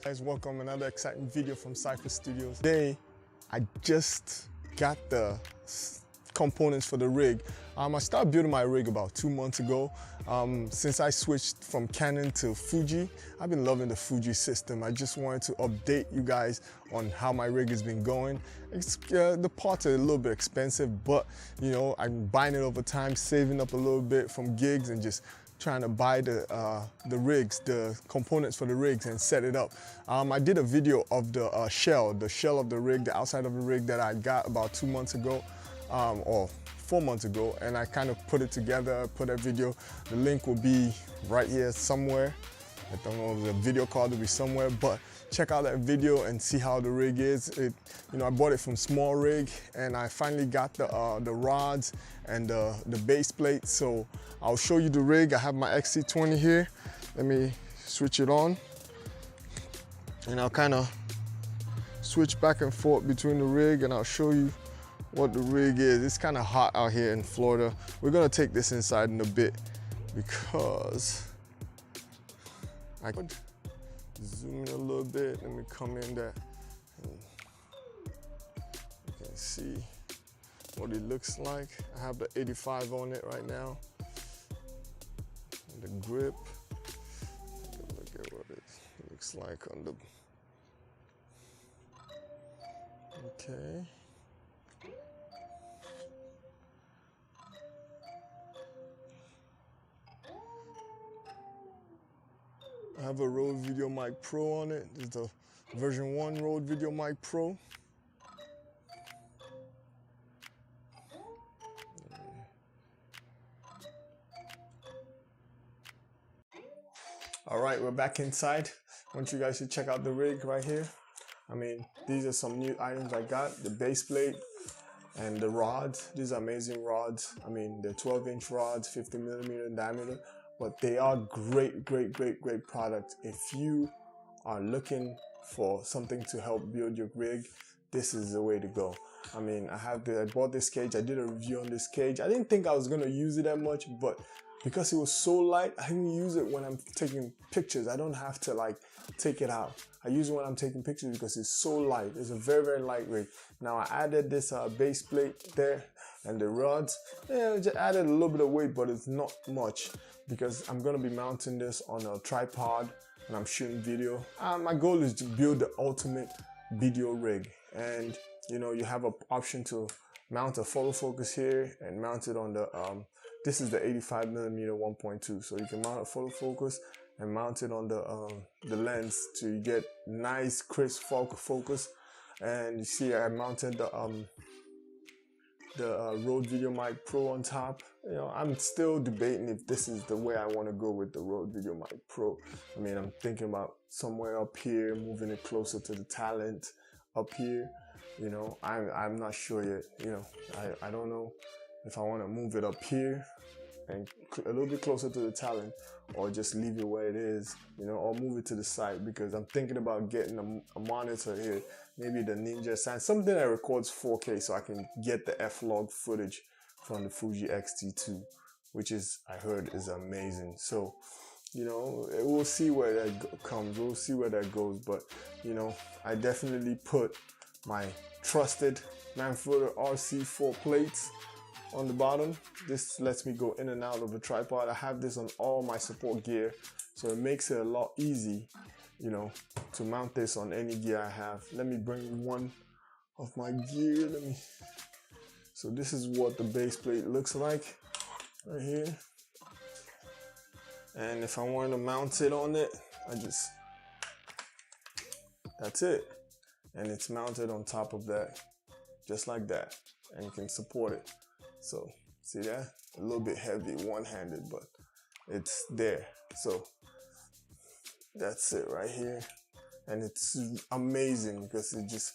Guys, welcome another exciting video from Cypher Studios. Today, I just got the components for the rig. I started building my rig about 2 months ago. Since I switched from Canon to Fuji, I've been loving the Fuji system. I just wanted to update you guys on how my rig has been going. The parts are a little bit expensive, but you know, I'm buying it over time, saving up a little bit from gigs and just trying to buy the rigs, the components for the rigs and set it up. I did a video of the shell of the rig, the outside of the rig that I got about 2 months ago, or 4 months ago, and I kind of put it together, put that video. The link will be right here somewhere. I don't know, the video card will be somewhere, but check out that video and see how the rig is. You know, I bought it from Small Rig, and I finally got the rods and the base plate. So I'll show you the rig. I have my XC20 here. Let me switch it on, and I'll kind of switch back and forth between the rig, and I'll show you what the rig is. It's kind of hot out here in Florida. We're gonna take this inside in a bit because I could zoom in a little bit. Let me come in there and you can see what it looks like. I have the 85 on it right now. And the grip. Look at what it looks like on the. Okay. I have a Rode VideoMic Pro on it. This is the version 1 Rode VideoMic Pro. All right, we're back inside. I want you guys to check out the rig right here. I mean, these are some new items I got. The base plate and the rods. These are amazing rods. I mean, they're 12-inch rods, 50 millimeter in diameter. But they are great product. If you are looking for something to help build your rig, this is the way to go. I mean, I bought this cage. I did a review on this cage. I didn't think I was gonna use it that much, but because it was so light, I can use it when I'm taking pictures. I don't have to like take it out. I use it when I'm taking pictures because it's so light. It's a very light rig. Now I added this base plate there and the rods. Yeah, just added a little bit of weight, but it's not much because I'm gonna be mounting this on a tripod and I'm shooting video. My goal is to build the ultimate video rig, and you know, you have an option to mount a photo focus here and mount it on the this is the 85 millimeter 1.2, so you can mount a photo focus and mount it on the lens to get nice crisp focus. And you see I mounted the Rode VideoMic Pro on top. You know, I'm still debating if this is the way I want to go with the Rode VideoMic Pro. I mean, I'm thinking about somewhere up here, moving it closer to the talent up here. You know, I'm not sure yet. You know, I don't know if I want to move it up here and a little bit closer to the talent, or just leave it where it is, you know, or move it to the side, because I'm thinking about getting a monitor here, maybe the Ninja Sign, something that records 4K so I can get the F-Log footage from the Fuji X-T2, which is, I heard, is amazing. So, you know, we'll see where that comes, we'll see where that goes, but, you know, I definitely put my trusted Manfrotto RC4 plates on the bottom. This lets me go in and out of the tripod. I have this on all my support gear, so it makes it a lot easy, you know, to mount this on any gear I have. Let me bring one of my gear. So this is what the base plate looks like right here. And if I want to mount it on it, that's it. And it's mounted on top of that, just like that. And you can support it. So, see that? A little bit heavy, one-handed, but it's there. So, that's it right here. And it's amazing because it just,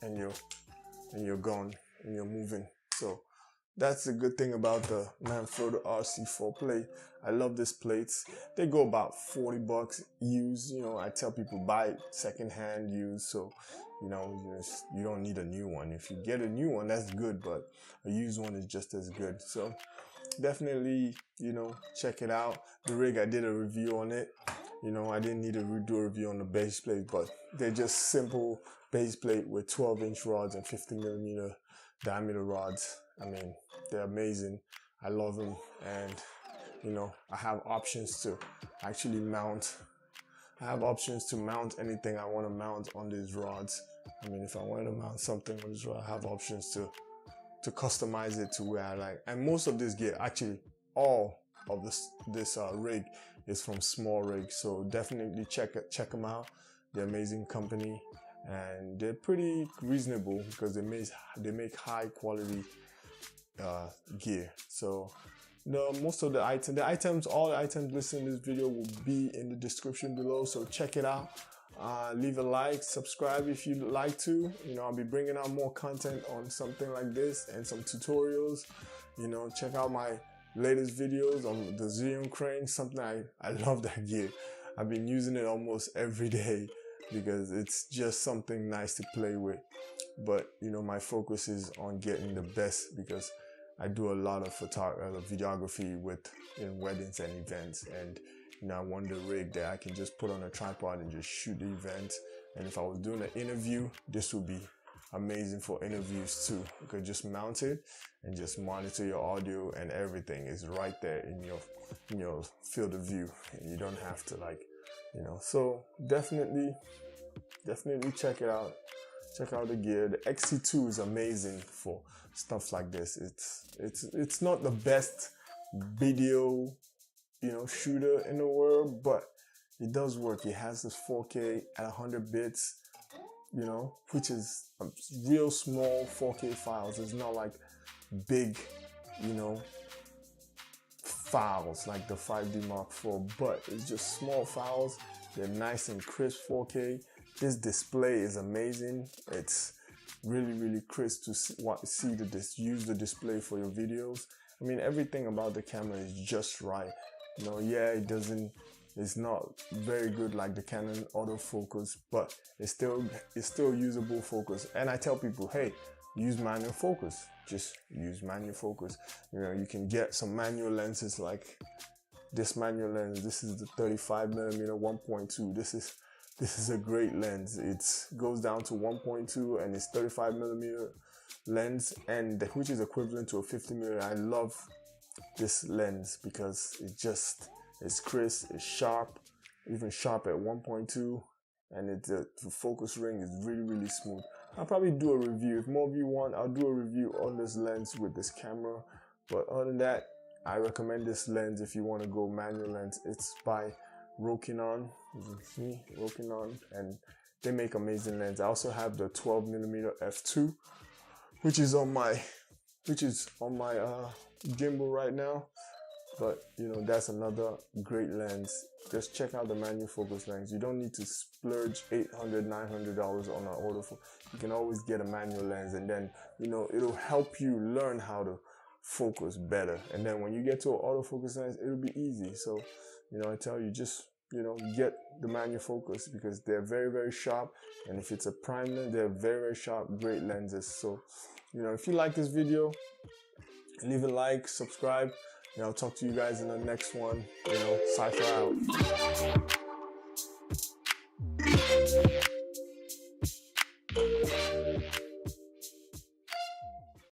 and you're gone, and you're moving. So, that's the good thing about the Manfrotto RC4 plate. I love these plates. They go about 40 bucks used. You know, I tell people buy it secondhand used, so you know, you don't need a new one. If you get a new one, that's good, but a used one is just as good. So definitely, you know, check it out. The rig, I did a review on it. You know, I didn't need to do a review on the base plate, but they're just simple base plate with 12-inch rods and 50mm diameter rods. I mean, they're amazing. I love them, and you know, I have options to actually mount. I have options to mount anything I want to mount on these rods. I mean, if I wanted to mount something on this rod, I have options to customize it to where I like. And most of this gear, actually, all of this rig is from Small Rig. So definitely check them out. They're amazing company, and they're pretty reasonable because they make high quality gear. So most of the items, all the items listed in this video will be in the description below, so check it out. Leave a like, subscribe if you'd like to. You know, I'll be bringing out more content on something like this and some tutorials. You know, check out my latest videos on the Xeon crane. Something I love that gear. I've been using it almost every day because it's just something nice to play with. But you know, my focus is on getting the best because I do a lot of videography in weddings and events, and you know, I want the rig that I can just put on a tripod and just shoot the event. And if I was doing an interview, this would be amazing for interviews too. You could just mount it and just monitor your audio, and everything is right there in your field of view, and you don't have to you know. So definitely check it out. Check out the gear. The XC2 is amazing for stuff like this. It's not the best video, you know, shooter in the world, but it does work. It has this 4K at 100 bits, you know, which is real small 4K files. It's not like big, you know, files like the 5D Mark IV, but it's just small files. They're nice and crisp 4K. This display is amazing. It's really crisp to use the display for your videos. I mean, everything about the camera is just right. You know, yeah, it's not very good like the Canon autofocus, but it's still usable focus. And I tell people, hey, use manual focus. Just use manual focus. You know, you can get some manual lenses like this manual lens. This is the 35mm 1.2. This is a great lens. It goes down to 1.2 and it's 35mm lens, and which is equivalent to a 50mm. I love this lens because it's crisp, it's sharp, even sharp at 1.2, and the focus ring is really smooth. I'll probably do a review. If more of you want, I'll do a review on this lens with this camera. But other than that, I recommend this lens if you want to go manual lens. It's by Rokinon. You can see Rokinon, and they make amazing lens. I also have the 12mm f2, which is on my gimbal right now. But you know, that's another great lens. Just check out the manual focus lens. You don't need to splurge $800, $900 on an autofocus. You can always get a manual lens, and then you know, it'll help you learn how to focus better. And then when you get to an autofocus lens, it'll be easy. So you know, I tell you, just you know, get the manual focus because they're very sharp, and if it's a prime lens, they're very sharp, great lenses. So you know, if you like this video, leave a like, subscribe, and I'll talk to you guys in the next one. You know, Cypher out.